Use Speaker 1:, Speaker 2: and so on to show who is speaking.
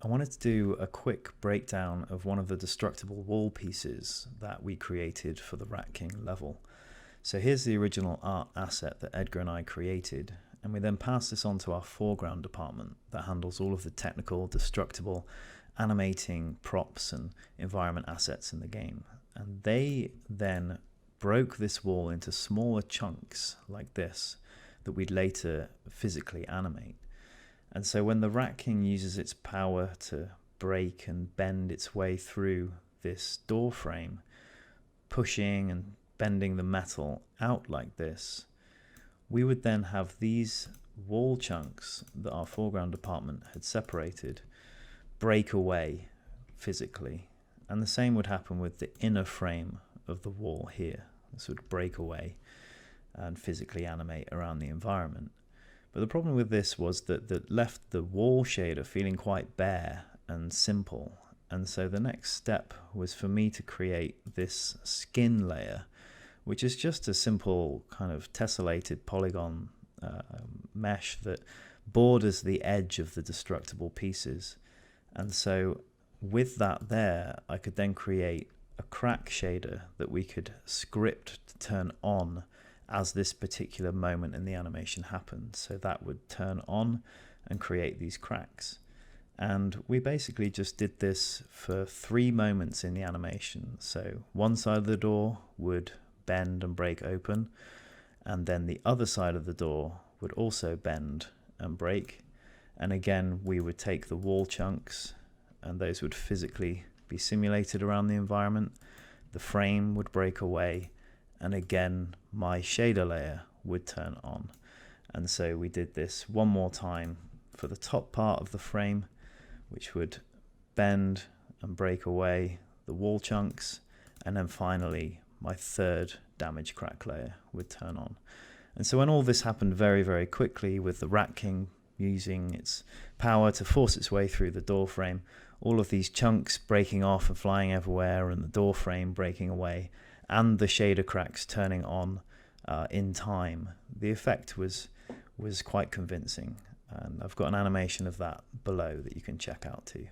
Speaker 1: I wanted to do a quick breakdown of one of the destructible wall pieces that we created for the Ratking level. So here's the original art asset that Edgar and I created, and we then pass this on to our foreground department that handles all of the technical, destructible, animating props and environment assets in the game. And they then broke this wall into smaller chunks like this that we'd later physically animate. And so when the Ratking uses its power to break and bend its way through this door frame, pushing and bending the metal out like this, we would then have these wall chunks that our foreground department had separated break away physically. And the same would happen with the inner frame of the wall here. This would break away and physically animate around the environment. But the problem with this was that it left the wall shader feeling quite bare and simple. And so the next step was for me to create this skin layer, which is just a simple kind of tessellated polygon mesh that borders the edge of the destructible pieces. And so with that there, I could then create a crack shader that we could script to turn on as this particular moment in the animation happened. So that would turn on and create these cracks. And we basically just did this for 3 moments in the animation. So one side of the door would bend and break open, and then the other side of the door would also bend and break. And again, we would take the wall chunks, and those would physically be simulated around the environment. The frame would break away, and again my shader layer would turn on. And so we did this one more time for the top part of the frame, which would bend and break away the wall chunks, and then finally my third damage crack layer would turn on. And so when all this happened very, very quickly, with the Ratking using its power to force its way through the door frame, all of these chunks breaking off and flying everywhere, and the door frame breaking away, and the shader cracks turning on in time, the effect was quite convincing. And I've got an animation of that below that you can check out too.